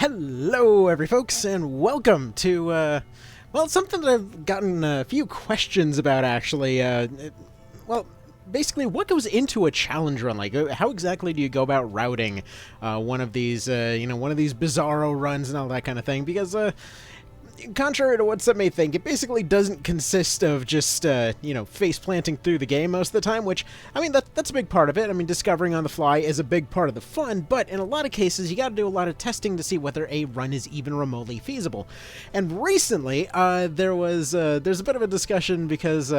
Hello, every folks, and welcome to, well, something that I've gotten a few questions about, actually. Well, basically, what goes into a challenge run? Like, how exactly do you go about routing one of these, one of these bizarro runs and all that kind of thing? Because, contrary to what some may think, it basically doesn't consist of just, face planting through the game most of the time, which, I mean, that's a big part of it. I mean, discovering on the fly is a big part of the fun, but in a lot of cases, you gotta do a lot of testing to see whether a run is even remotely feasible. And recently, there's a bit of a discussion because,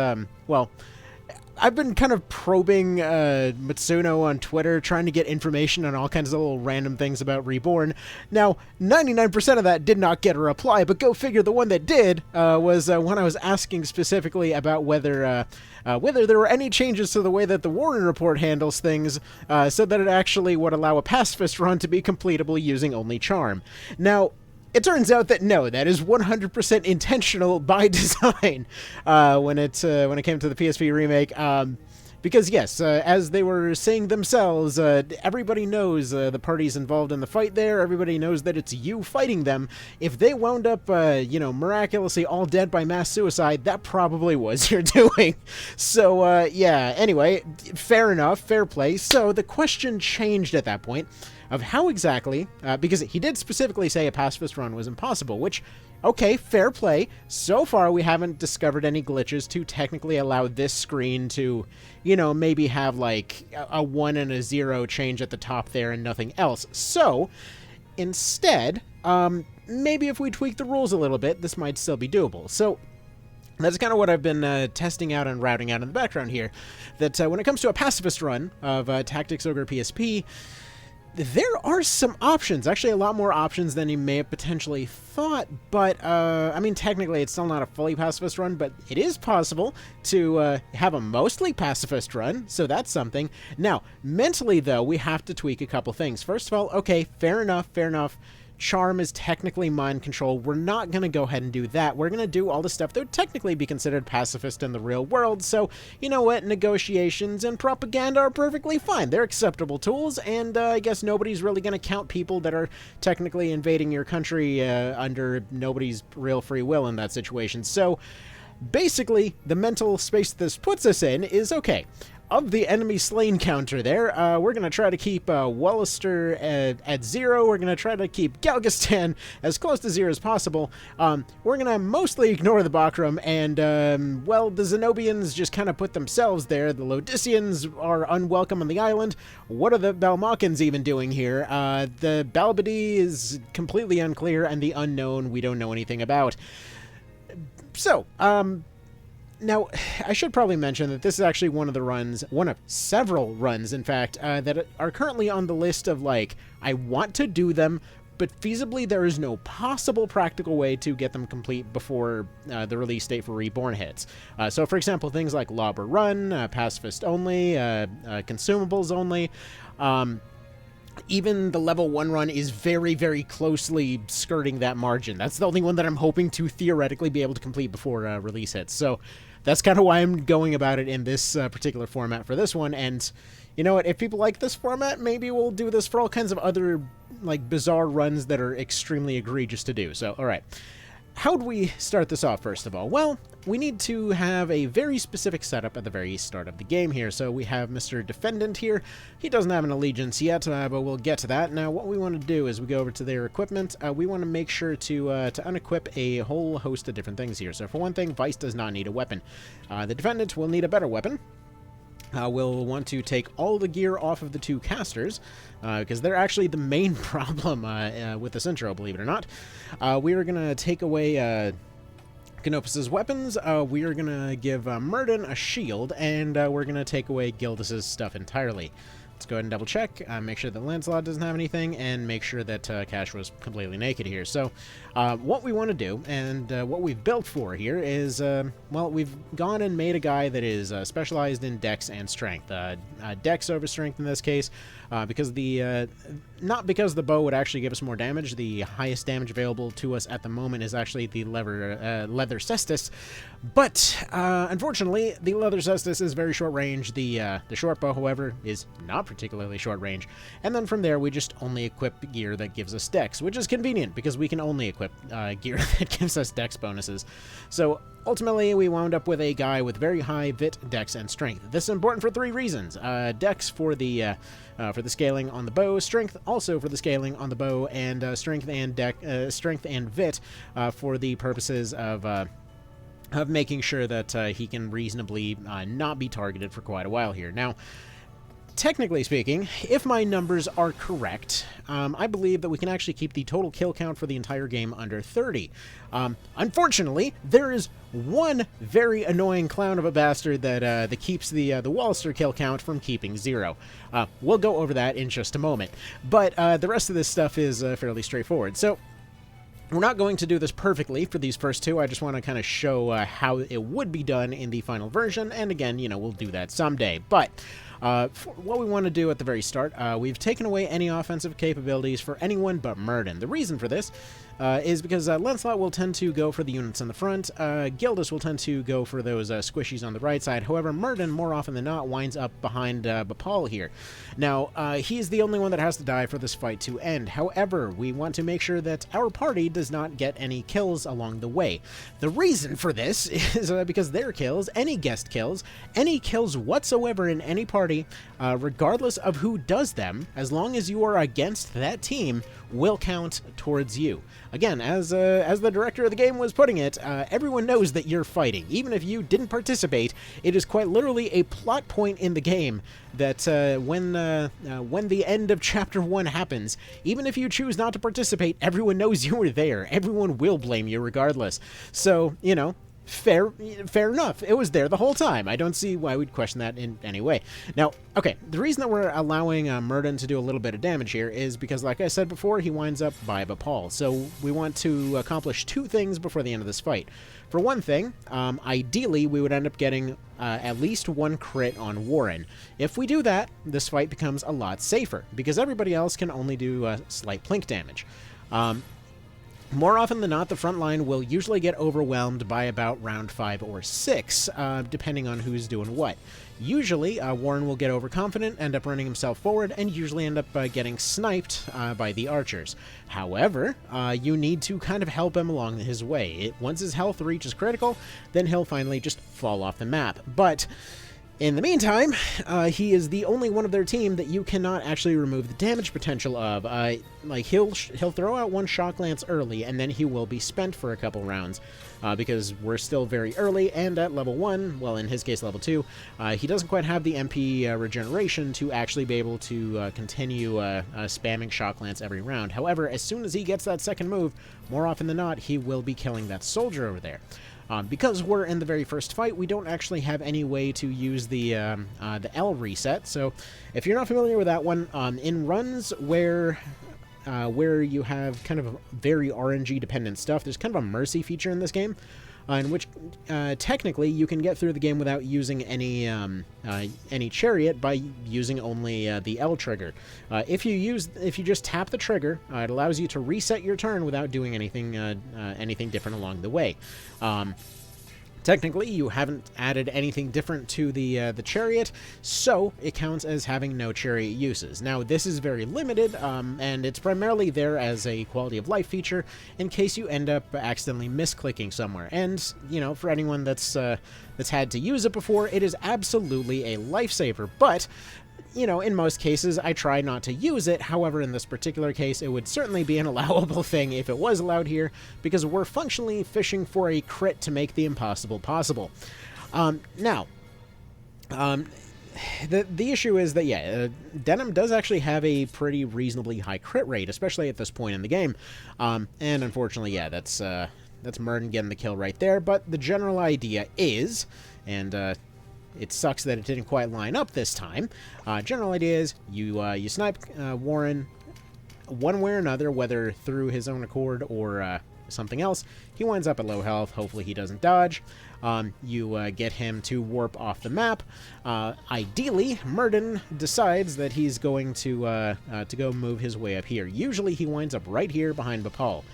I've been kind of probing Matsuno on Twitter, trying to get information on all kinds of little random things about Reborn. Now, 99% of that did not get a reply, but go figure, the one that did was when I was asking specifically about whether there were any changes to the way that the Warren Report handles things, so that it actually would allow a Pacifist run to be completable using only Charm. Now, it turns out that no, that is 100% intentional by design when it came to the PSP remake. Because yes, as they were saying themselves, everybody knows the parties involved in the fight there. Everybody knows that it's you fighting them. If they wound up, miraculously all dead by mass suicide, that probably was your doing. So, yeah, anyway, fair enough, fair play. So the question changed at that point of how exactly, because he did specifically say a pacifist run was impossible, which, okay, fair play. So far, we haven't discovered any glitches to technically allow this screen to, maybe have, like, a 1 and a 0 change at the top there and nothing else. So, instead, maybe if we tweak the rules a little bit, this might still be doable. So, that's kind of what I've been testing out and routing out in the background here. That when it comes to a pacifist run of Tactics Ogre PSP, there are some options, actually a lot more options than you may have potentially thought, but, I mean, technically it's still not a fully pacifist run, but it is possible to have a mostly pacifist run, so that's something. Now, mentally, though, we have to tweak a couple things. First of all, okay, fair enough. Charm is technically mind control. We're not going to go ahead and do that. We're going to do all the stuff that would technically be considered pacifist in the real world. So, you know what? Negotiations and propaganda are perfectly fine. They're acceptable tools, and I guess nobody's really going to count people that are technically invading your country under nobody's real free will in that situation. So, basically, the mental space this puts us in is, okay, of the enemy slain counter there, we're going to try to keep Wallister at 0. We're going to try to keep Galgistan as close to 0 as possible. We're going to mostly ignore the Bakram, and, the Zenobians just kind of put themselves there. The Lodicians are unwelcome on the island. What are the Balmakans even doing here? The Balbadi is completely unclear, and the unknown we don't know anything about. So, now, I should probably mention that this is actually one of several runs, in fact, that are currently on the list of, like, I want to do them, but feasibly there is no possible practical way to get them complete before the release date for Reborn hits. So, for example, things like Lobber Run, Pacifist only, Consumables only, even the level 1 run is very, very closely skirting that margin. That's the only one that I'm hoping to theoretically be able to complete before release hits. So that's kind of why I'm going about it in this particular format for this one. And you know what? If people like this format, maybe we'll do this for all kinds of other, like, bizarre runs that are extremely egregious to do. So, all right. How do we start this off, first of all? Well, we need to have a very specific setup at the very start of the game here. So we have Mr. Defendant here. He doesn't have an allegiance yet, but we'll get to that. Now, what we want to do is we go over to their equipment. We want to make sure to unequip a whole host of different things here. So for one thing, Vice does not need a weapon. The Defendant will need a better weapon. We'll want to take all the gear off of the 2 casters, because they're actually the main problem with this intro, believe it or not. We are going to take away Canopus's weapons, we are going to give Murden a shield, and we're going to take away Gildas's stuff entirely. Let's go ahead and double check, make sure that Lancelot doesn't have anything, and make sure that Cash was completely naked here. So, what we want to do, and what we've built for here is, we've gone and made a guy that is specialized in Dex and Strength. Dex over Strength in this case, because the not because the bow would actually give us more damage. The highest damage available to us at the moment is actually the leather cestus, but unfortunately, the leather cestus is very short range. The short bow, however, is not particularly short range, and then from there we just only equip gear that gives us dex, which is convenient because we can only equip gear that gives us dex bonuses. So ultimately, we wound up with a guy with very high vit, dex, and strength. This is important for 3 reasons: dex for the scaling on the bow, strength also for the scaling on the bow, and strength and vit for the purposes of making sure that he can reasonably not be targeted for quite a while here. Now, technically speaking, if my numbers are correct, I believe that we can actually keep the total kill count for the entire game under 30. Unfortunately, there is one very annoying clown of a bastard that keeps the Wallister kill count from keeping 0. We'll go over that in just a moment, but the rest of this stuff is fairly straightforward. So, we're not going to do this perfectly for these first 2. I just want to kind of show how it would be done in the final version, and again, you know, we'll do that someday. But what we want to do at the very start, we've taken away any offensive capabilities for anyone but Murden. The reason for this is because Lancelot will tend to go for the units in the front, Gildas will tend to go for those squishies on the right side. However, Murden, more often than not, winds up behind Bapal here. Now, he's the only one that has to die for this fight to end. However, we want to make sure that our party does not get any kills along the way. The reason for this is because their kills, any guest kills, any kills whatsoever in any party, regardless of who does them, as long as you are against that team, will count towards you. Again, as the director of the game was putting it, everyone knows that you're fighting. Even if you didn't participate, it is quite literally a plot point in the game that when the end of Chapter 1 happens, even if you choose not to participate, everyone knows you were there. Everyone will blame you regardless. So, you know, fair enough. It was there the whole time. I don't see why we'd question that in any way. Now, okay, the reason that we're allowing Murden to do a little bit of damage here is because, like I said before, he winds up by Bapal. So we want to accomplish 2 things before the end of this fight. For one thing, ideally, we would end up getting at least 1 crit on Warren. If we do that, this fight becomes a lot safer, because everybody else can only do slight plink damage. More often than not, the front line will usually get overwhelmed by about round 5 or 6, depending on who's doing what. Usually, Warren will get overconfident, end up running himself forward, and usually end up getting sniped by the archers. However, you need to kind of help him along his way. Once his health reaches critical, then he'll finally just fall off the map. But in the meantime, he is the only one of their team that you cannot actually remove the damage potential of. Like, he'll throw out 1 shock lance early, and then he will be spent for a couple rounds, because we're still very early, and at level 1, well, in his case level 2, he doesn't quite have the MP regeneration to actually be able to continue spamming shock lance every round. However, as soon as he gets that second move, more often than not, he will be killing that soldier over there. Because we're in the very first fight, we don't actually have any way to use the L reset. So, if you're not familiar with that one, in runs where you have kind of very RNG dependent stuff, there's kind of a mercy feature in this game, in which technically you can get through the game without using any chariot by using only the L trigger. If you just tap the trigger, it allows you to reset your turn without doing anything different along the way. Technically, you haven't added anything different to the chariot, so it counts as having no chariot uses. Now, this is very limited, and it's primarily there as a quality of life feature in case you end up accidentally misclicking somewhere. And, you know, for anyone that's had to use it before, it is absolutely a lifesaver. But, you know, in most cases, I try not to use it. However, in this particular case, it would certainly be an allowable thing if it was allowed here, because we're functionally fishing for a crit to make the impossible possible. Now, the issue is that, yeah, Denim does actually have a pretty reasonably high crit rate, especially at this point in the game. And unfortunately, yeah, that's Murden getting the kill right there. But the general idea is, and it sucks that it didn't quite line up this time. General idea is you snipe Warren one way or another, whether through his own accord or something else. He winds up at low health. Hopefully he doesn't dodge. You get him to warp off the map. Ideally, Murden decides that he's going to go move his way up here. Usually he winds up right here behind Bapal.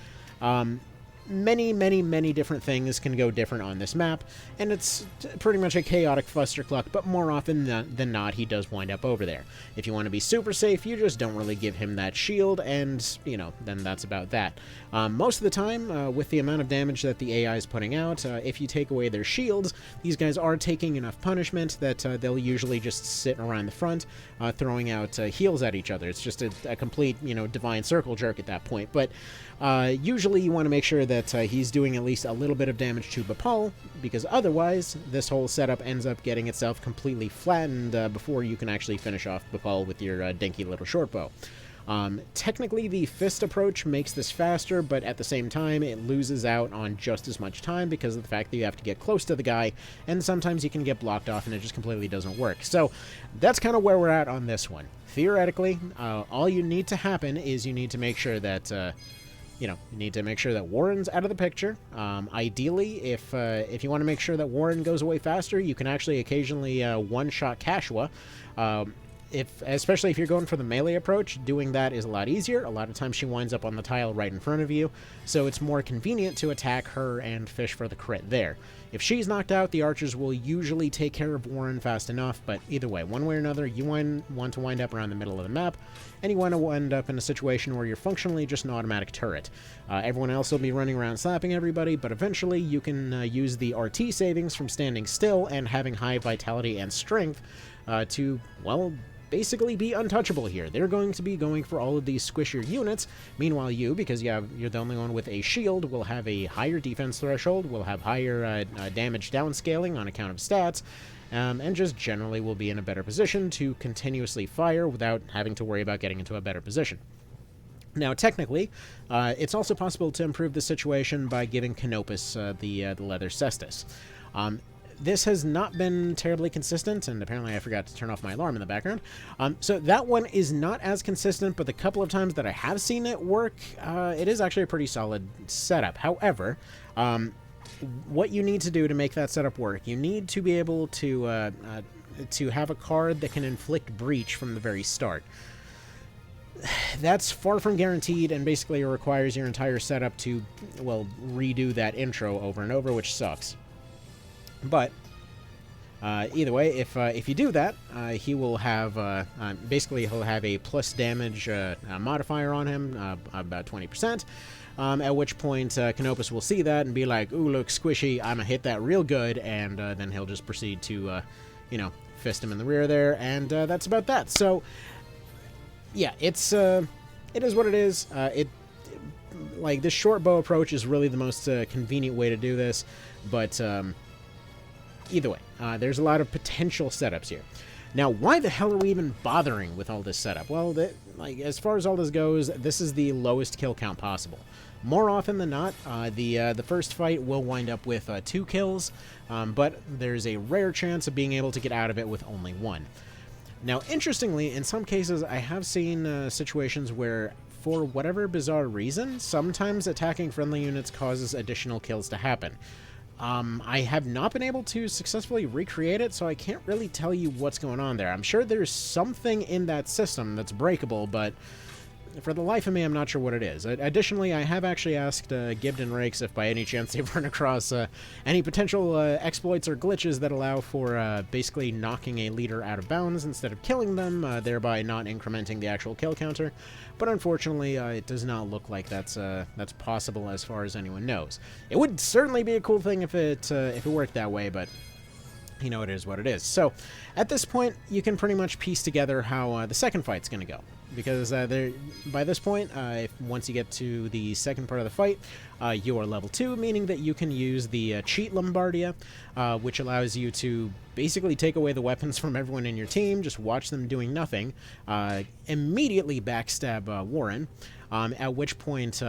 Many different things can go different on this map, and it's pretty much a chaotic clustercluck, but more often than not, he does wind up over there. If you want to be super safe, you just don't really give him that shield, and, you know, then that's about that. Most of the time, with the amount of damage that the AI is putting out, if you take away their shields, these guys are taking enough punishment that they'll usually just sit around the front, throwing out heals at each other. It's just a complete, you know, divine circle jerk at that point, but usually you want to make sure that he's doing at least a little bit of damage to Bapal, because otherwise this whole setup ends up getting itself completely flattened before you can actually finish off Bapal with your dinky little short bow. Technically, the fist approach makes this faster, but at the same time, it loses out on just as much time because of the fact that you have to get close to the guy, and sometimes you can get blocked off and it just completely doesn't work. So that's kind of where we're at on this one. Theoretically, all you need to happen is you need to make sure that you need to make sure that Warren's out of the picture. Ideally, if you want to make sure that Warren goes away faster, you can actually occasionally one-shot Kashua. Especially if you're going for the melee approach, doing that is a lot easier. A lot of times she winds up on the tile right in front of you, so it's more convenient to attack her and fish for the crit there. If she's knocked out, the archers will usually take care of Warren fast enough, but either way, one way or another, you want to wind up around the middle of the map, and you want to end up in a situation where you're functionally just an automatic turret. Everyone else will be running around slapping everybody, but eventually you can use the RT savings from standing still and having high vitality and strength to, well, basically be untouchable here. They're going to be going for all of these squishier units. Meanwhile, you, because you're the only one with a shield, will have a higher defense threshold, will have higher damage downscaling on account of stats, and just generally will be in a better position to continuously fire without having to worry about getting into a better position. Now, technically, it's also possible to improve the situation by giving Canopus the leather cestus. This has not been terribly consistent, and apparently I forgot to turn off my alarm in the background. So that one is not as consistent, but the couple of times that I have seen it work, it is actually a pretty solid setup. However, what you need to do to make that setup work, you need to be able to have a card that can inflict breach from the very start. That's far from guaranteed, and basically it requires your entire setup to, well, redo that intro over and over, which sucks. But either way, if you do that, he will have basically he'll have a plus damage modifier on him, about 20%. At which point Canopus will see that and be like, "Ooh, look, squishy! I'm gonna hit that real good," and then he'll just proceed to, fist him in the rear there, and that's about that. So, yeah, it is what it is. Like this short bow approach is really the most convenient way to do this, but either way, there's a lot of potential setups here. Now, why the hell are we even bothering with all this setup? Well, as far as all this goes, this is the lowest kill count possible. More often than not, the first fight will wind up with 2 kills, but there's a rare chance of being able to get out of it with only 1. Now, interestingly, in some cases, I have seen situations where, for whatever bizarre reason, sometimes attacking friendly units causes additional kills to happen. I have not been able to successfully recreate it, so I can't really tell you what's going on there. I'm sure there's something in that system that's breakable, but for the life of me, I'm not sure what it is. Additionally, I have actually asked Gibden Rakes if by any chance they've run across any potential exploits or glitches that allow for basically knocking a leader out of bounds instead of killing them, thereby not incrementing the actual kill counter. But unfortunately, it does not look like that's possible as far as anyone knows. It would certainly be a cool thing if it worked that way, but you know, it is what it is. So, at this point, you can pretty much piece together how the second fight's going to go. Because by this point, once you get to the second part of the fight, you are level 2, meaning that you can use the cheat Lombardia, which allows you to basically take away the weapons from everyone in your team, just watch them doing nothing, immediately backstab Warren, at which point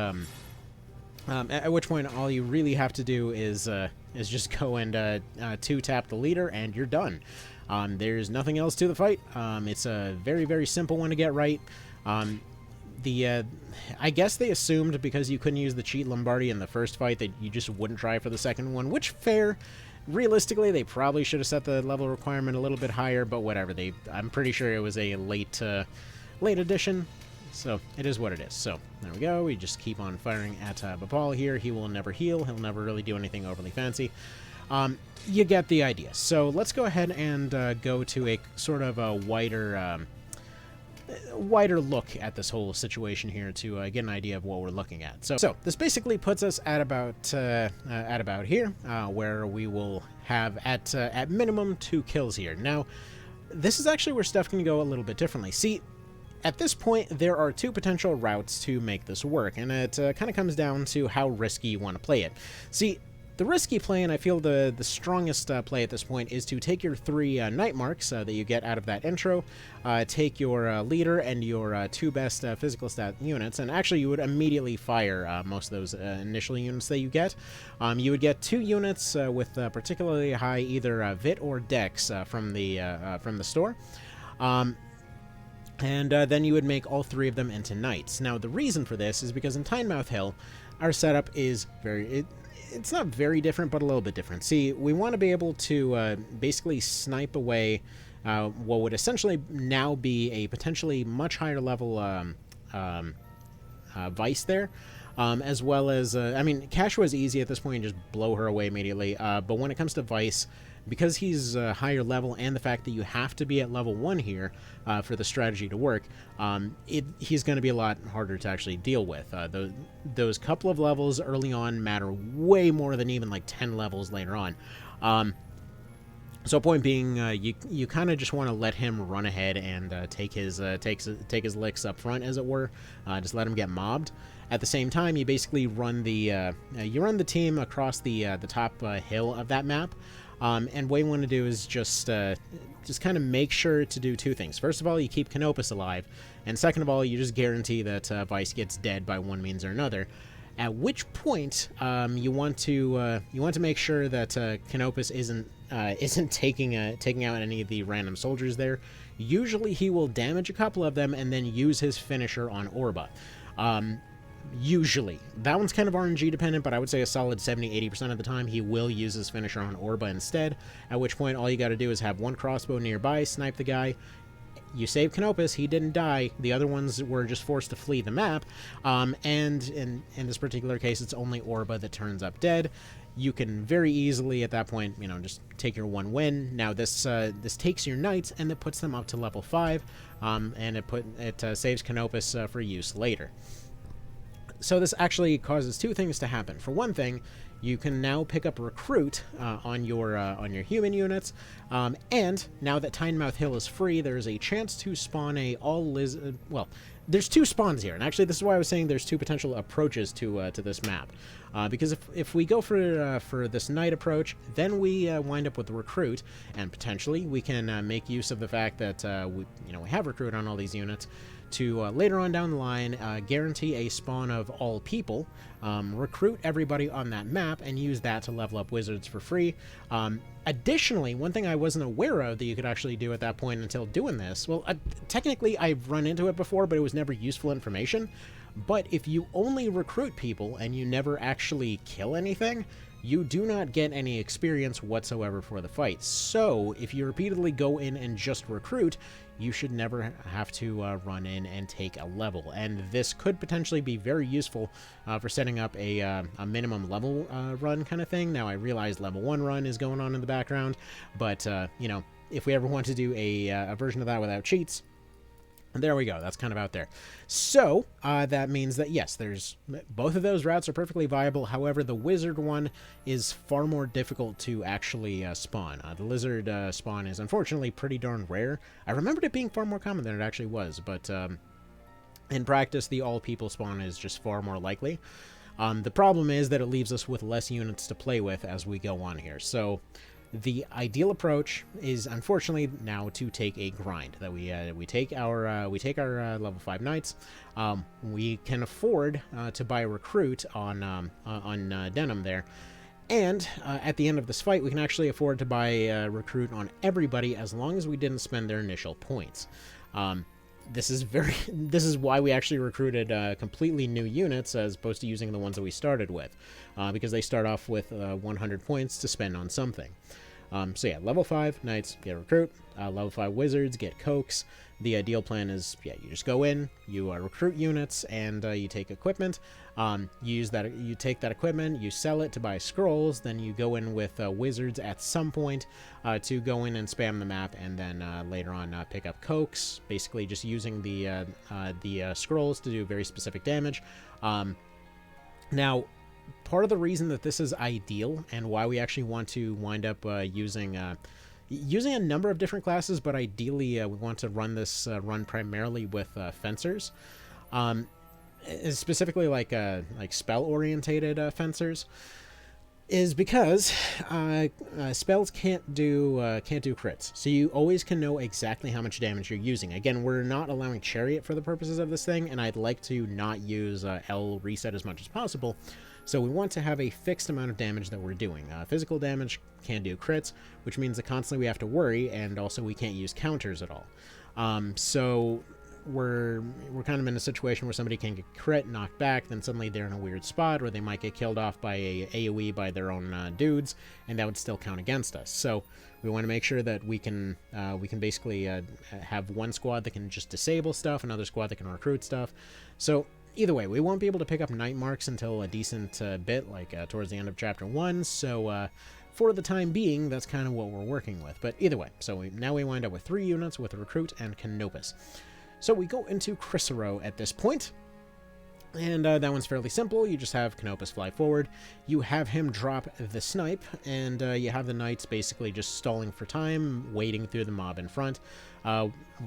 all you really have to do is just go and 2-tap the leader, and you're done. There's nothing else to the fight. It's a very, very simple one to get right. I guess they assumed because you couldn't use the cheat Lombardi in the first fight that you just wouldn't try for the second one, which fair. Realistically, they probably should have set the level requirement a little bit higher, but whatever. I'm pretty sure it was a late addition, so it is what it is. So there we go. We just keep on firing at Bapal here. He will never heal. He'll never really do anything overly fancy. You get the idea. So let's go ahead and go to a sort of a wider look at this whole situation here to get an idea of what we're looking at. So this basically puts us at about here, where we will have at minimum 2 kills here. Now, this is actually where stuff can go a little bit differently. See, at this point, there are 2 potential routes to make this work, and it kind of comes down to how risky you want to play it. See, the risky play, and I feel the strongest play at this point, is to take your 3 night marks that you get out of that intro, take your leader and your 2 best physical stat units, and actually you would immediately fire most of those initial units that you get. You would get 2 units with particularly high either Vit or Dex from the store. And then you would make all 3 of them into knights. Now, the reason for this is because in Tynemouth Hill, our setup is it's not very different, but a little bit different. See, we want to be able to basically snipe away what would essentially now be a potentially much higher level Vice there, as well as, I mean, Cashua is easy at this point, just blow her away immediately, but when it comes to Vice, because he's higher level and the fact that you have to be at level 1 here for the strategy to work, he's going to be a lot harder to actually deal with. Those couple of levels early on matter way more than even like 10 levels later on. So point being, you kind of just want to let him run ahead and take his licks up front, as it were. Just let him get mobbed. At the same time, you basically run the team across the top hill of that map. And what you want to do is just kind of make sure to do 2 things. First of all, you keep Canopus alive, and second of all, you just guarantee that Vice gets dead by one means or another. At which point, you want to make sure that Canopus isn't taking out any of the random soldiers there. Usually, he will damage a couple of them and then use his finisher on Orba. Usually. That one's kind of RNG dependent, but I would say a solid 70-80% of the time he will use his finisher on Orba instead, at which point all you gotta do is have 1 crossbow nearby, snipe the guy. You save Canopus, he didn't die, the other ones were just forced to flee the map, and in this particular case it's only Orba that turns up dead. You can very easily at that point, just take your 1 win. Now this takes your knights and it puts them up to level 5, and it saves Canopus for use later. So this actually causes 2 things to happen. For one thing, you can now pick up Recruit on your human units, and now that Tynemouth Hill is free, there's a chance to spawn there's 2 spawns here, and actually this is why I was saying there's 2 potential approaches to this map. Because if we go for this knight approach, then we wind up with the Recruit, and potentially we can make use of the fact that we have Recruit on all these units to later on down the line guarantee a spawn of all people, recruit everybody on that map, and use that to level up wizards for free. Additionally, one thing I wasn't aware of that you could actually do at that point until doing this, well, technically I've run into it before, but it was never useful information, but if you only recruit people and you never actually kill anything, you do not get any experience whatsoever for the fight. So if you repeatedly go in and just recruit, you should never have to run in and take a level. And this could potentially be very useful for setting up a minimum level run kind of thing. Now, I realize level 1 run is going on in the background, but, if we ever want to do a version of that without cheats, there we go. That's kind of out there. So that means that, yes, both of those routes are perfectly viable. However, the wizard one is far more difficult to actually spawn. The lizard spawn is unfortunately pretty darn rare. I remembered it being far more common than it actually was, but in practice, the all-people spawn is just far more likely. The problem is that it leaves us with less units to play with as we go on here. So the ideal approach is, unfortunately, now to take a grind. That we take our level 5 knights. We can afford to buy a recruit on Denim there, and at the end of this fight, we can actually afford to buy a recruit on everybody as long as we didn't spend their initial points. this is why we actually recruited completely new units as opposed to using the ones that we started with, because they start off with 100 points to spend on something. So yeah, level 5 knights get recruit, level 5 wizards get cokes. The ideal plan is, yeah, you just go in, you recruit units, and you take equipment. You take that equipment, you sell it to buy scrolls, then you go in with wizards at some point to go in and spam the map, and then later on pick up cokes, basically just using the scrolls to do very specific damage. Now, part of the reason that this is ideal and why we actually want to wind up using a number of different classes, but ideally we want to run this run primarily with fencers, specifically like spell orientated fencers, is because spells can't do crits, so you always can know exactly how much damage you're using. Again, we're not allowing chariot for the purposes of this thing, and I'd like to not use L reset as much as possible. So we want to have a fixed amount of damage that we're doing. Physical damage can do crits, which means that constantly we have to worry, and also we can't use counters at all. So we're kind of in a situation where somebody can get crit, knocked back, then suddenly they're in a weird spot, or they might get killed off by a AoE by their own dudes, and that would still count against us. So we want to make sure that we can basically have one squad that can just disable stuff, another squad that can recruit stuff. So either way, we won't be able to pick up night marks until a decent bit, like towards the end of Chapter 1, so for the time being, that's kind of what we're working with. But either way, so now we wind up with 3 units with Recruit and Canopus. So we go into Chrysero at this point, and that one's fairly simple. You just have Canopus fly forward, you have him drop the snipe, and you have the knights basically just stalling for time, waiting through the mob in front.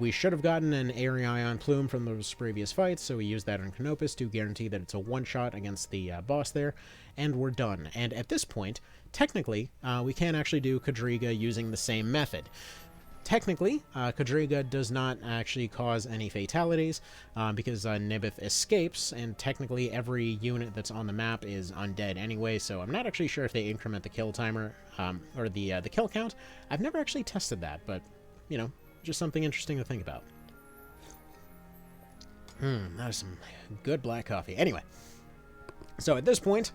We should have gotten an Airy Ion Plume from those previous fights, so we used that on Canopus to guarantee that it's a one-shot against the boss there, and we're done. And at this point, technically, we can actually do Quadriga using the same method. Technically, Quadriga does not actually cause any fatalities because Nibith escapes, and technically every unit that's on the map is undead anyway, so I'm not actually sure if they increment the kill timer or the kill count. I've never actually tested that, but, you know, just something interesting to think about. That was some good black coffee. Anyway, so at this point,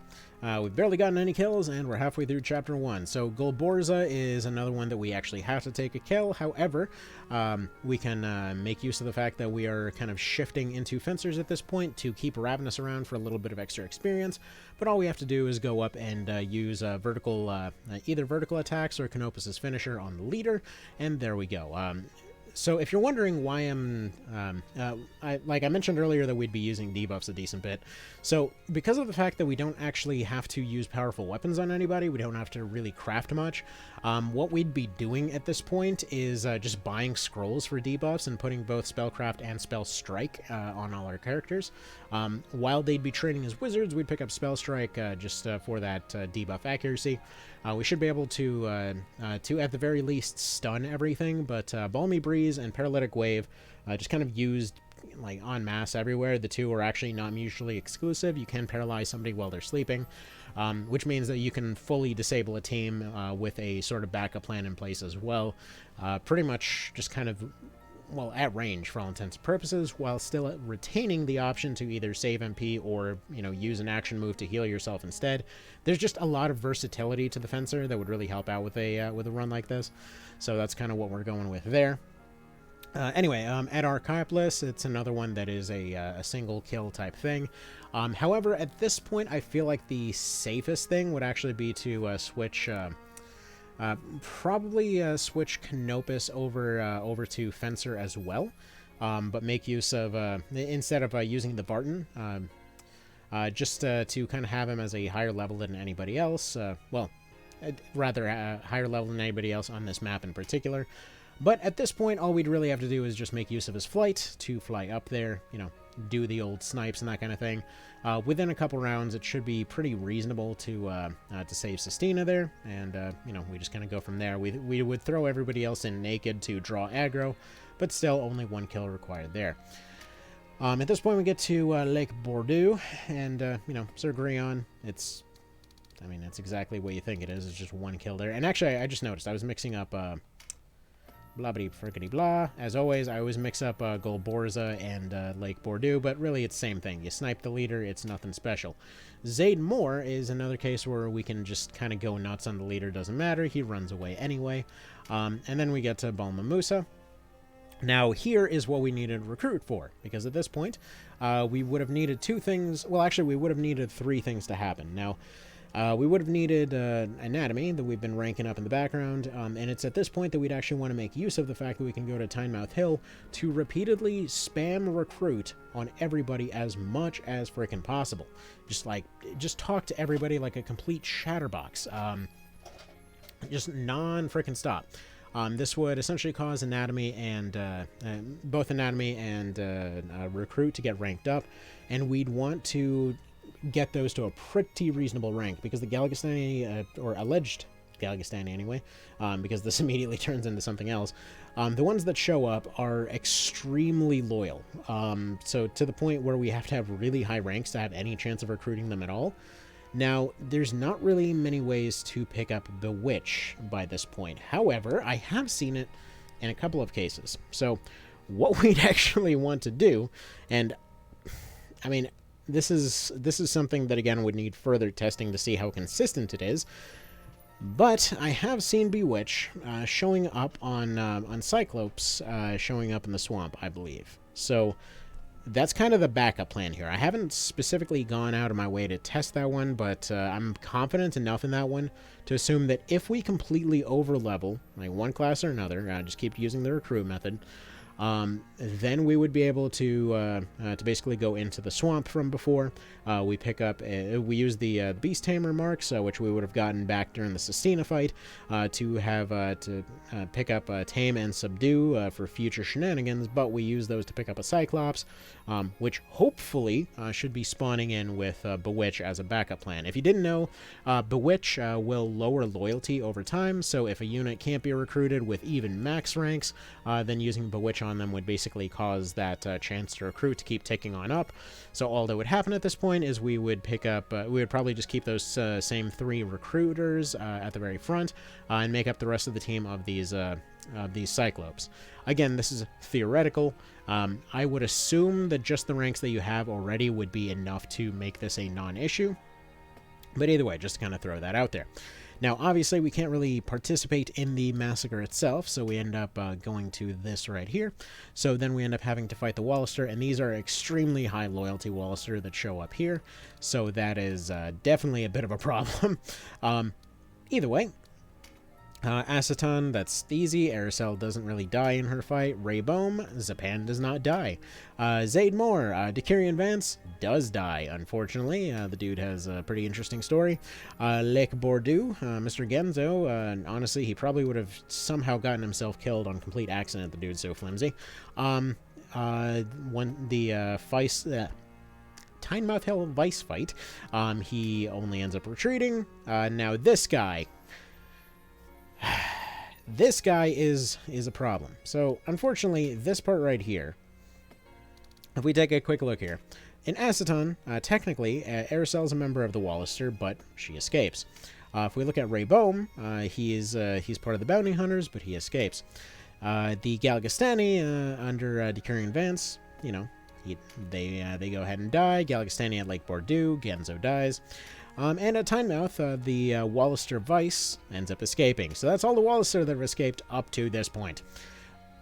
we've barely gotten any kills, and we're halfway through Chapter 1. So Golborza is another one that we actually have to take a kill. However, we can make use of the fact that we are kind of shifting into fencers at this point to keep Ravenous around for a little bit of extra experience. But all we have to do is go up and use either vertical attacks or Canopus's finisher on the leader, and there we go. So if you're wondering why I'm, like I mentioned earlier that we'd be using debuffs a decent bit. So because of the fact that we don't actually have to use powerful weapons on anybody, we don't have to really craft much, what we'd be doing at this point is just buying scrolls for debuffs and putting both Spellcraft and Spell Strike on all our characters. While they'd be training as wizards, we'd pick up Spell Strike just for that debuff accuracy. We should be able to at the very least stun everything, but Balmy Breeze and Paralytic Wave just kind of used like en masse everywhere. The two are actually not mutually exclusive. You can paralyze somebody while they're sleeping, which means that you can fully disable a team with a sort of backup plan in place as well. Pretty much just kind of, well, at range for all intents and purposes, while still retaining the option to either save MP or, you know, use an action move to heal yourself instead. There's just a lot of versatility to the Fencer that would really help out with a run like this. So that's kind of what we're going with there. Anyway, at Archipelas, it's another one that is a single kill type thing. However, at this point, I feel like the safest thing would actually be to switch... probably switch Canopus over to Fencer as well, but make use of, instead of using the Barton, just to kind of have him as a higher level than anybody else, well, rather higher level than anybody else on this map in particular. But at this point, all we'd really have to do is just make use of his flight to fly up there, you know, do the old snipes and that kind of thing. Within a couple rounds, it should be pretty reasonable to save Sistina there, and you know, we just kind of go from there. We would throw everybody else in naked to draw aggro, but still only one kill required there. At this point, we get to Lake Bordeaux, and you know, Sir Grion. It's exactly what you think it is. It's just one kill there. And actually, I just noticed I was mixing up blah blah frickety blah. As always, I always mix up Golborza and Lake Bordeaux, but really it's the same thing. You snipe the leader, it's nothing special. Zaid Moore is another case where we can just kind of go nuts on the leader, doesn't matter, he runs away anyway. And then we get to Balma Musa. Now, here is what we needed to recruit for, because at this point, we would have needed two things. Well, actually, we would have needed three things to happen. Now, we would have needed anatomy that we've been ranking up in the background, and it's at this point that we'd actually want to make use of the fact that we can go to Tynemouth Hill to repeatedly spam recruit on everybody as much as frickin' possible. Just talk to everybody like a complete chatterbox. Just non-frickin' stop. This would essentially cause anatomy and both anatomy and recruit to get ranked up, and we'd want to get those to a pretty reasonable rank, because the Galgastani, or alleged Galgastani anyway, because this immediately turns into something else, the ones that show up are extremely loyal, so to the point where we have to have really high ranks to have any chance of recruiting them at all. Now, there's not really many ways to pick up Bewitch by this point. However, I have seen it in a couple of cases. So, what we'd actually want to do, and I mean, this is something that, again, would need further testing to see how consistent it is, but I have seen Bewitch showing up on Cyclops, showing up in the swamp, I believe. So, that's kind of the backup plan here. I haven't specifically gone out of my way to test that one, but I'm confident enough in that one to assume that if we completely over-level, like one class or another, just keep using the recruit method, then we would be able to basically go into the swamp from before. We pick up, we use the Beast Tamer marks, which we would have gotten back during the Sistina fight, to pick up Tame and Subdue for future shenanigans, but we use those to pick up a Cyclops, which hopefully should be spawning in with Bewitch as a backup plan. If you didn't know, Bewitch will lower loyalty over time, so if a unit can't be recruited with even max ranks, then using Bewitch on them would basically cause that chance to recruit to keep ticking on up. So all that would happen at this point is we would pick up, we would probably just keep those same three recruiters at the very front and make up the rest of the team of these Cyclops. Again, this is theoretical. I would assume that just the ranks that you have already would be enough to make this a non-issue. But either way, just to kind of throw that out there. Now, obviously, we can't really participate in the massacre itself, so we end up going to this right here. So then we end up having to fight the Wallister, and these are extremely high loyalty Wallister that show up here, so that is definitely a bit of a problem. Either way, Aceton, that's easy. Aracel doesn't really die in her fight. Raybome, Zapan does not die. Zaid Moore, Decurion Vance does die, unfortunately. The dude has a pretty interesting story. Lake Bordeaux, Mr. Genzo, honestly, he probably would have somehow gotten himself killed on complete accident. The dude's so flimsy. Tynemouth Hill Vice fight, he only ends up retreating. Now this guy... This guy is a problem. So, unfortunately, this part right here, if we take a quick look here, in Aceton, technically, Aracel's a member of the Wallister, but she escapes. If we look at Raybome, he's part of the Bounty Hunters, but he escapes. The Galgastani, under Decurion Vance, you know, they go ahead and die. Galgastani at Lake Bordeaux, Genzo dies. And at Tynemouth, the Wallister Vice ends up escaping. So that's all the Wallister that have escaped up to this point.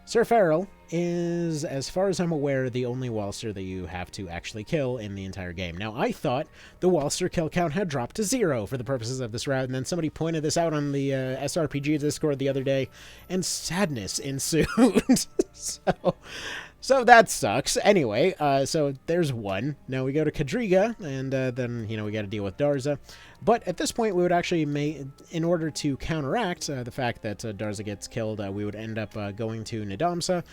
Sir Farrell is, as far as I'm aware, the only Wallister that you have to actually kill in the entire game. Now, I thought the Wallister kill count had dropped to 0 for the purposes of this route, and then somebody pointed this out on the SRPG Discord the other day, and sadness ensued. So that sucks. Anyway, so there's one. Now we go to Kadriga, and then, you know, we got to deal with Darza. But at this point, we would actually in order to counteract the fact that Darza gets killed, we would end up going to Nadamsa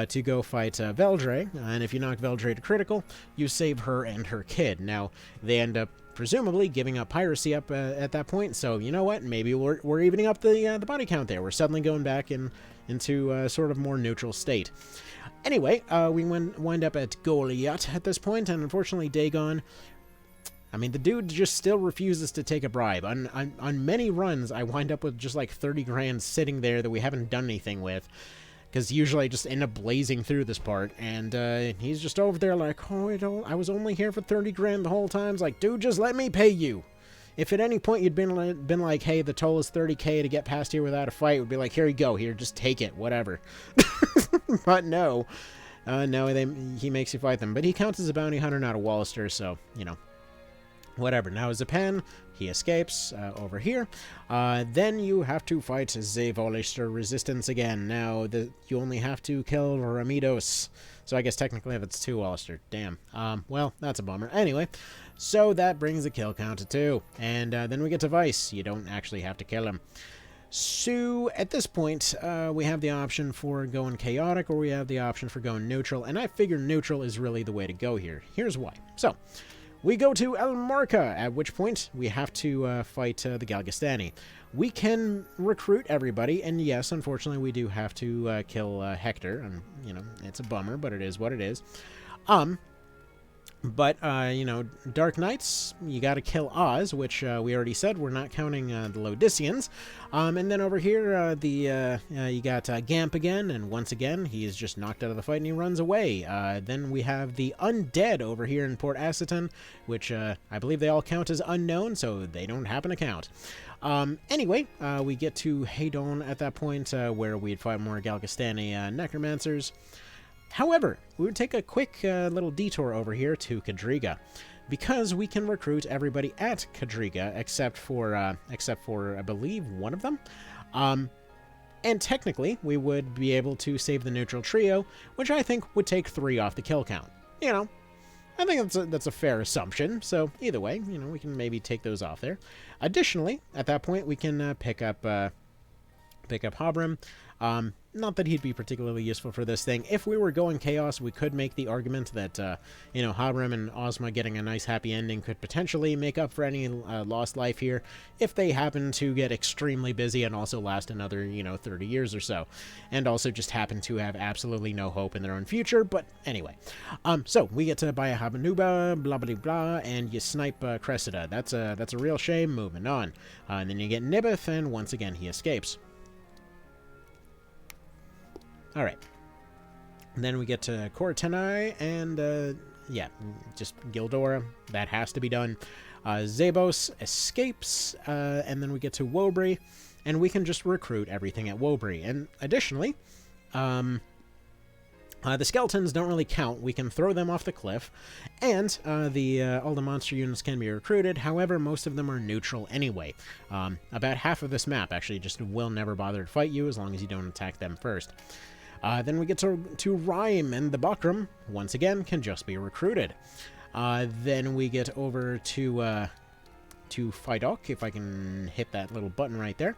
to go fight Veldre. And if you knock Veldre to critical, you save her and her kid. Now, they end up presumably giving up piracy up at that point. So, you know what? Maybe we're evening up the body count there. We're suddenly going back into sort of more neutral state. Anyway, we wind up at Goliath at this point, and unfortunately Dagon, I mean, the dude just still refuses to take a bribe. On many runs, I wind up with just like 30 grand sitting there that we haven't done anything with. because usually I just end up blazing through this part, and he's just over there like, oh, I was only here for 30 grand the whole time. It's like, dude, just let me pay you. If at any point you'd been like, hey, the toll is 30k to get past here without a fight, it would be like, here you go, here, just take it, whatever. But no. No, he makes you fight them. But he counts as a bounty hunter, not a Wallister, so, you know, whatever. Now as a pen, he escapes over here. Then you have to fight the Wallister Resistance again. Now, you only have to kill Ramidos. So I guess technically that's 2 Wallister. Damn. Well, that's a bummer. Anyway, so that brings the kill count to 2. And then we get to Vice. You don't actually have to kill him. So, at this point, we have the option for going chaotic, or we have the option for going neutral, and I figure neutral is really the way to go here. Here's why. So, we go to El Marca, at which point we have to fight the Galgastani. We can recruit everybody, and yes, unfortunately, we do have to kill Hector, and, you know, it's a bummer, but it is what it is. But, you know, Dark Knights, you gotta kill Oz, which we already said, we're not counting the Lodicians. And then over here, you got Gamp again, and once again, he is just knocked out of the fight and he runs away. Then we have the Undead over here in Port Aceton, which I believe they all count as unknown, so they don't happen to count. Anyway, we get to Hedon at that point, where we'd fight more Galgastani Necromancers. However, we would take a quick little detour over here to Kadriga, because we can recruit everybody at Kadriga except for I believe one of them. And technically, we would be able to save the neutral trio, which I think would take 3 off the kill count. You know, I think that's a fair assumption. So either way, you know, we can maybe take those off there. Additionally, at that point, we can pick up Habrim. Not that he'd be particularly useful for this thing. If we were going Chaos, we could make the argument that, you know, Habrim and Ozma getting a nice happy ending could potentially make up for any lost life here, if they happen to get extremely busy and also last another, you know, 30 years or so. And also just happen to have absolutely no hope in their own future, but anyway. So, we get to buy a Habanuba, blah blah blah, and you snipe Cressida. That's a real shame. Moving on. And then you get Nibith, and once again he escapes. Alright. Then we get to Coratenai, and, yeah, just Gildora. That has to be done. Zabos escapes, and then we get to Wobry, and we can just recruit everything at Wobry. And additionally, the skeletons don't really count. We can throw them off the cliff, and all the monster units can be recruited. However, most of them are neutral anyway. About half of this map actually just will never bother to fight you as long as you don't attack them first. Then we get to Rhyme, and the Bakram, once again, can just be recruited. Then we get over to Fidok, if I can hit that little button right there.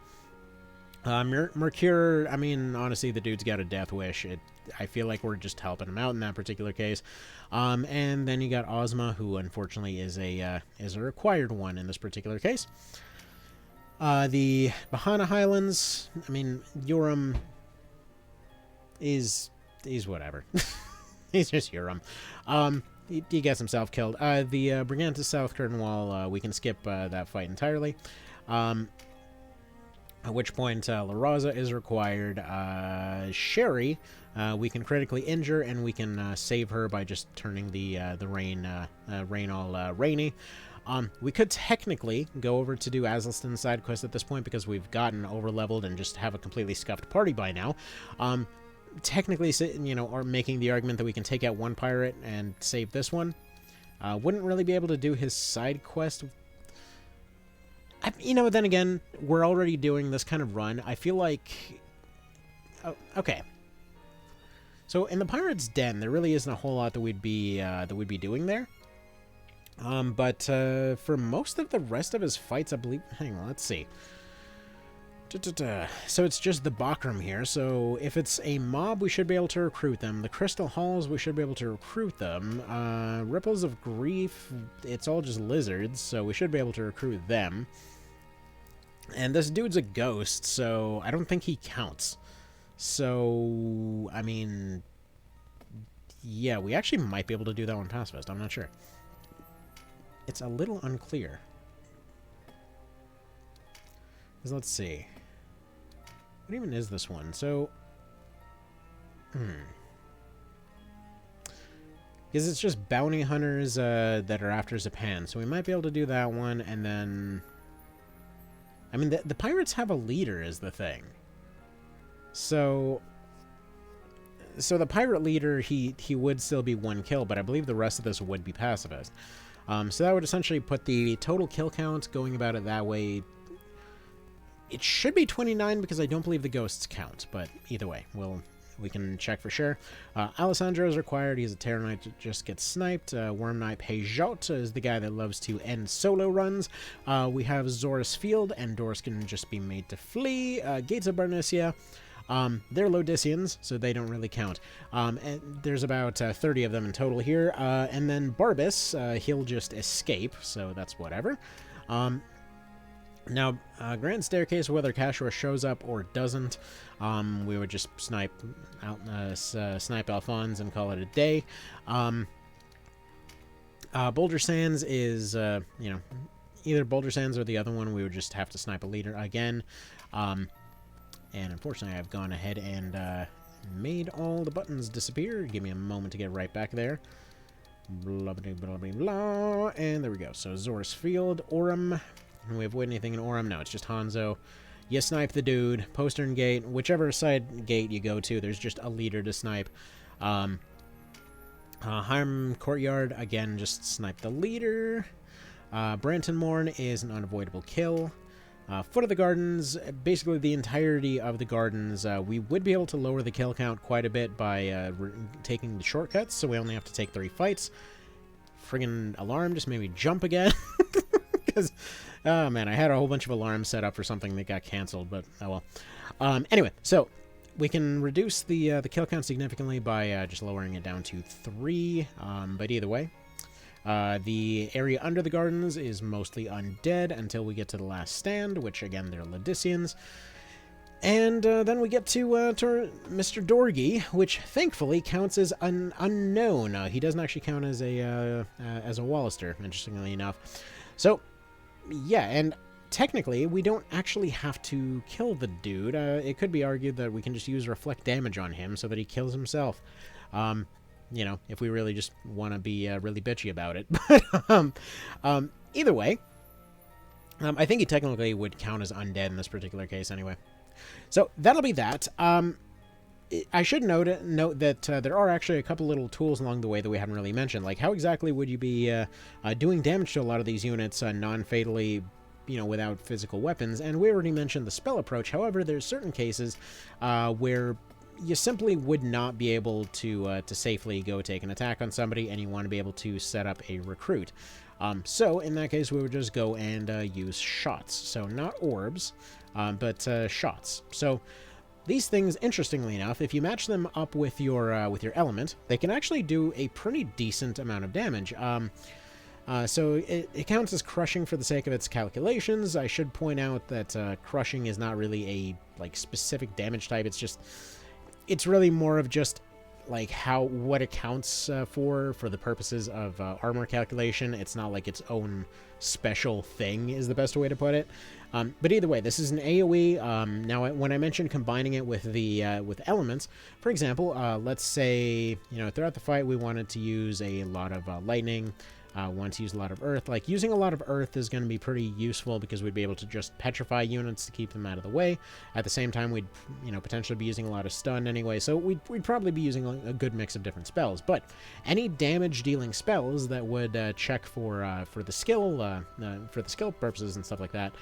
Mercure, I mean, honestly, the dude's got a death wish. I feel like we're just helping him out in that particular case. And then you got Ozma, who unfortunately is a required one in this particular case. The Bahana Highlands, I mean, Urim is whatever. He's just Urim. He gets himself killed. The Brigantes South Curtain Wall, we can skip that fight entirely. At which point La Raza is required. Sherry, we can critically injure, and we can save her by just turning the rain all rainy. We could technically go over to do Azelston's side quest at this point, because we've gotten over-leveled and just have a completely scuffed party by now. Technically, you know, or making the argument that we can take out one pirate and save this one. Wouldn't really be able to do his side quest. You know, then again, we're already doing this kind of run. I feel like... Oh, okay. So, in the Pirate's Den, there really isn't a whole lot that we'd be doing there. But for most of the rest of his fights, I believe... Hang on, let's see. So it's just the Bakram here, so if it's a mob, we should be able to recruit them. The Crystal Halls, we should be able to recruit them. Ripples of Grief, it's all just lizards, so we should be able to recruit them. And this dude's a ghost, so I don't think he counts. So, I mean... Yeah, we actually might be able to do that on Pacifist, I'm not sure. It's a little unclear. Let's see. What even is this one? So, Because it's just bounty hunters that are after Zapan, so we might be able to do that one, and then... I mean, the pirates have a leader is the thing. So the pirate leader, he would still be 1 kill, but I believe the rest of this would be pacifist. So that would essentially put the total kill count, going about it that way... It should be 29 because I don't believe the ghosts count, but either way, we can check for sure. Alessandro is required. He's a Terror Knight that just gets sniped. Worm Knight Pejot is the guy that loves to end solo runs. We have Zorus Field, and Doris can just be made to flee. Gates of Barnicia. They're Lodicians, so they don't really count. And there's about 30 of them in total here. And then Barbus, he'll just escape, so that's whatever. Now, Grand Staircase, whether Kashua shows up or doesn't, we would just snipe Alphonse and call it a day. Boulder Sands is, either Boulder Sands or the other one. We would just have to snipe a leader again. And unfortunately, I've gone ahead and made all the buttons disappear. Give me a moment to get right back there. Blah, blah, blah, blah, blah. And there we go. So, Zorus Field, Orem. Can we avoid anything in Orem? No, it's just Hanzo. You snipe the dude. Postern Gate. Whichever side gate you go to, there's just a leader to snipe. Harm Courtyard, again, just snipe the leader. Branton Morn is an unavoidable kill. Foot of the Gardens, basically the entirety of the gardens, we would be able to lower the kill count quite a bit by taking the shortcuts, so we only have to take 3 fights. Friggin' alarm just made me jump again. Because, oh man, I had a whole bunch of alarms set up for something that got canceled, but oh well. Anyway, so we can reduce the kill count significantly by just lowering it down to 3, but either way. The area under the gardens is mostly undead until we get to the last stand, which again, they're Lodicians. And then we get to Mr. Dorgy, which thankfully counts as an unknown. He doesn't actually count as a Wallister, interestingly enough. So, yeah, and technically, we don't actually have to kill the dude. It could be argued that we can just use reflect damage on him so that he kills himself. You know, if we really just want to be really bitchy about it. But either way, I think he technically would count as undead in this particular case anyway. So that'll be that. I should note that there are actually a couple little tools along the way that we haven't really mentioned. Like, how exactly would you be doing damage to a lot of these units non-fatally, you know, without physical weapons? And we already mentioned the spell approach. However, there's certain cases where you simply would not be able to safely go take an attack on somebody, and you want to be able to set up a recruit. So in that case, we would just go and use shots. So not orbs, but shots. So these things, interestingly enough, if you match them up with your element, they can actually do a pretty decent amount of damage. So it counts as crushing for the sake of its calculations. I should point out that crushing is not really a specific damage type. It's really more of just like what it counts for the purposes of armor calculation. It's not like its own special thing is the best way to put it. But either way, this is an AoE. Now, when I mentioned combining it with with elements, for example, let's say, you know, throughout the fight we wanted to use a lot of lightning. Want to use a lot of earth. Like, using a lot of earth is going to be pretty useful because we'd be able to just petrify units to keep them out of the way. At the same time, we'd, you know, potentially be using a lot of stun anyway, so we'd probably be using a good mix of different spells. But any damage-dealing spells that would check for the skill purposes and stuff like that,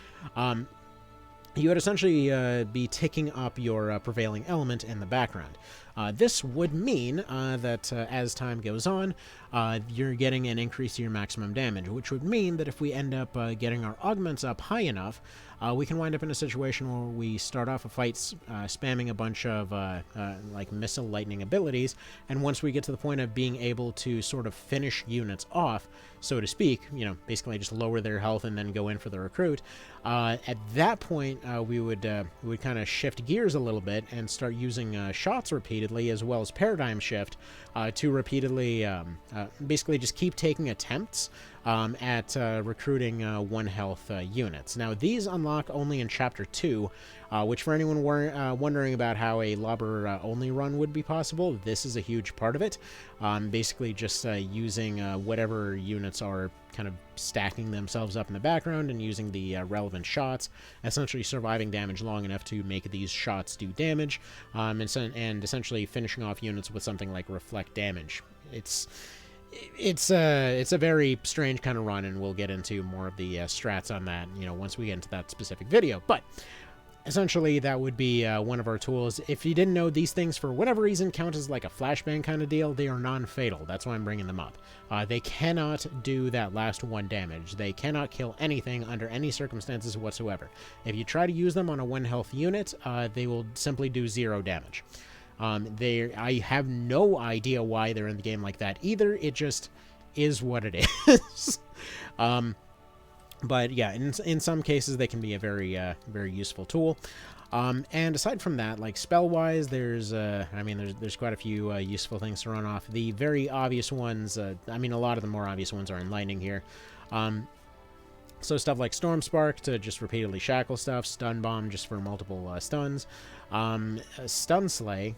you would essentially be ticking up your prevailing element in the background. This would mean that as time goes on, you're getting an increase to your maximum damage, which would mean that if we end up getting our augments up high enough, we can wind up in a situation where we start off a fight spamming a bunch of like missile lightning abilities, and once we get to the point of being able to sort of finish units off, so to speak, you know, basically just lower their health and then go in for the recruit, at that point we would kind of shift gears a little bit and start using shots repeatedly, as well as paradigm shift to repeatedly basically just keep taking attempts at recruiting 1 health units. Now, these unlock only in Chapter 2, which for anyone wondering about how a lobber only run would be possible, this is a huge part of it. Basically just using whatever units are kind of stacking themselves up in the background and using the relevant shots, essentially surviving damage long enough to make these shots do damage, and essentially finishing off units with something like reflect damage. It's a very strange kind of run, and we'll get into more of the strats on that, once we get into that specific video. But essentially, that would be one of our tools. If you didn't know, these things, for whatever reason, count as like a flashbang kind of deal. They are non-fatal. That's why I'm bringing them up. They cannot do that last 1 damage. They cannot kill anything under any circumstances whatsoever. If you try to use them on a 1 health unit, they will simply do 0 damage. I have no idea why they're in the game like that either. It just is what it is. But yeah, in some cases they can be a very very useful tool. And aside from that, like spell-wise, there's quite a few useful things to run off. The very obvious ones, a lot of the more obvious ones are in Lightning here. So stuff like Storm Spark to just repeatedly shackle stuff, Stun Bomb just for multiple stuns, Stun Slay,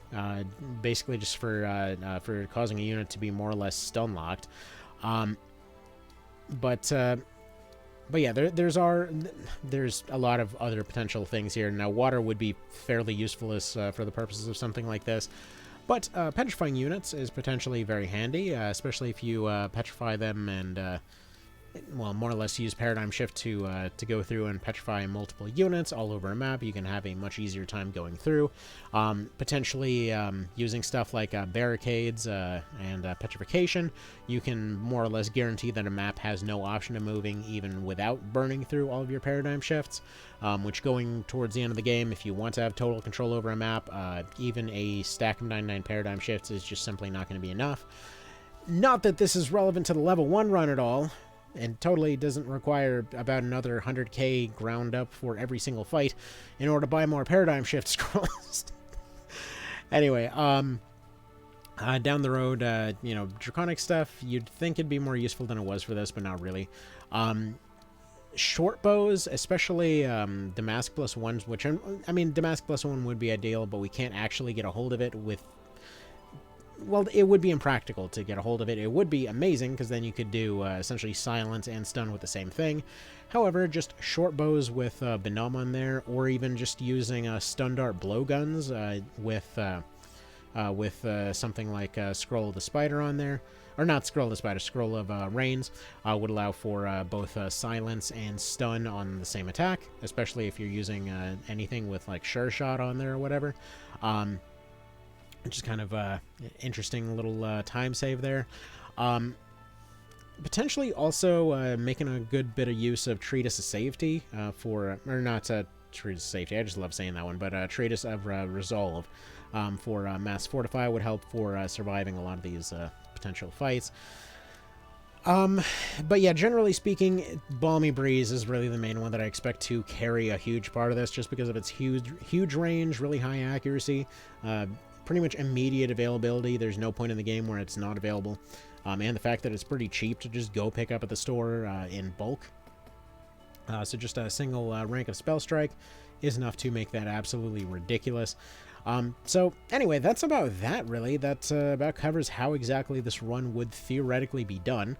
basically just for causing a unit to be more or less stun locked. But yeah, there's a lot of other potential things here. Now, water would be fairly useful as for the purposes of something like this, but petrifying units is potentially very handy, especially if you petrify them and more or less use Paradigm Shift to go through and petrify multiple units all over a map. You can have a much easier time going through. Potentially using stuff like barricades and petrification, you can more or less guarantee that a map has no option of moving even without burning through all of your Paradigm Shifts, which going towards the end of the game, if you want to have total control over a map, even a stack of 99 Paradigm Shifts is just simply not going to be enough. Not that this is relevant to the level 1 run at all, and totally doesn't require about another 100k ground up for every single fight in order to buy more Paradigm Shift scrolls. Anyway, down the road, Draconic stuff, you'd think it'd be more useful than it was for this, but not really. Short bows, especially Damask plus ones, which, Damask plus 1 would be ideal, but we can't actually get a hold of it with... Well, it would be impractical to get a hold of it. It would be amazing, because then you could do essentially silence and stun with the same thing. However, just short bows with Benom on there, or even just using stun dart blowguns with something like Scroll of the Spider on there. Or not Scroll of the Spider, Scroll of Rains would allow for both silence and stun on the same attack, especially if you're using anything with like Sure Shot on there or whatever. Which is kind of interesting little time save there. Potentially also making a good bit of use of Treatise of Safety or not Treatise of Safety, I just love saying that one, but Treatise of Resolve for Mass Fortify would help for surviving a lot of these potential fights. But yeah, generally speaking, Balmy Breeze is really the main one that I expect to carry a huge part of this, just because of its huge range, really high accuracy, pretty much immediate availability. There's no point in the game where it's not available, and the fact that it's pretty cheap to just go pick up at the store in bulk. So just a single rank of Spell Strike is enough to make that absolutely ridiculous. So anyway, that's about that, really. That about covers how exactly this run would theoretically be done.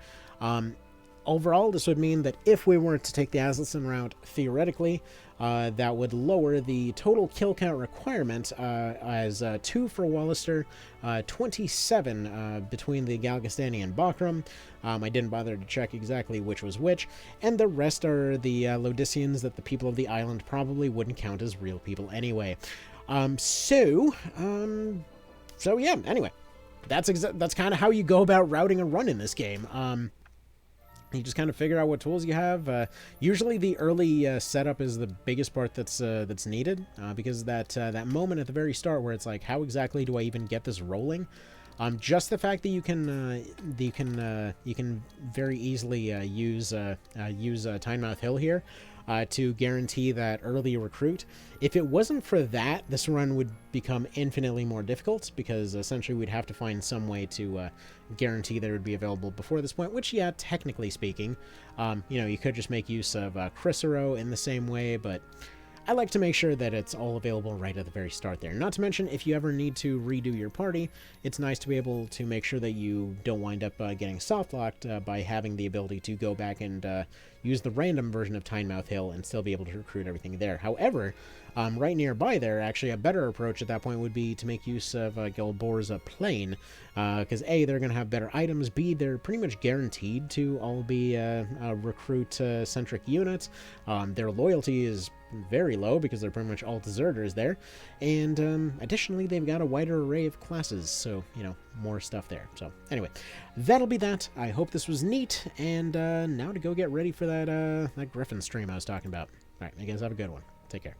Overall, this would mean that if we were to take the Asleson route, theoretically, that would lower the total kill count requirement as 2 for Wallister, 27 between the Galgastani and Bakram. I didn't bother to check exactly which was which, and the rest are the Lodicians that the people of the island probably wouldn't count as real people anyway. So yeah, anyway, that's kind of how you go about routing a run in this game. You just kind of figure out what tools you have. Usually the early setup is the biggest part that's needed, because that moment at the very start where it's like, how exactly do I even get this rolling? Just the fact that you can very easily use Tynemouth Hill here to guarantee that early recruit. If it wasn't for that, this run would become infinitely more difficult, because essentially we'd have to find some way to guarantee that it would be available before this point, which, yeah, technically speaking, you could just make use of Chrysero in the same way, but I like to make sure that it's all available right at the very start there. Not to mention, if you ever need to redo your party, it's nice to be able to make sure that you don't wind up getting soft-locked by having the ability to go back and use the random version of Tynemouth Hill and still be able to recruit everything there. However, right nearby there, actually, a better approach at that point would be to make use of Gilbor's Plain, because A, they're going to have better items, B, they're pretty much guaranteed to all be recruit-centric units. Their loyalty is very low because they're pretty much all deserters there, and additionally they've got a wider array of classes, so more stuff there. So anyway, that'll be that. I hope this was neat, and now to go get ready for that Griffin stream I was talking about. Alright, you guys have a good one. Take care.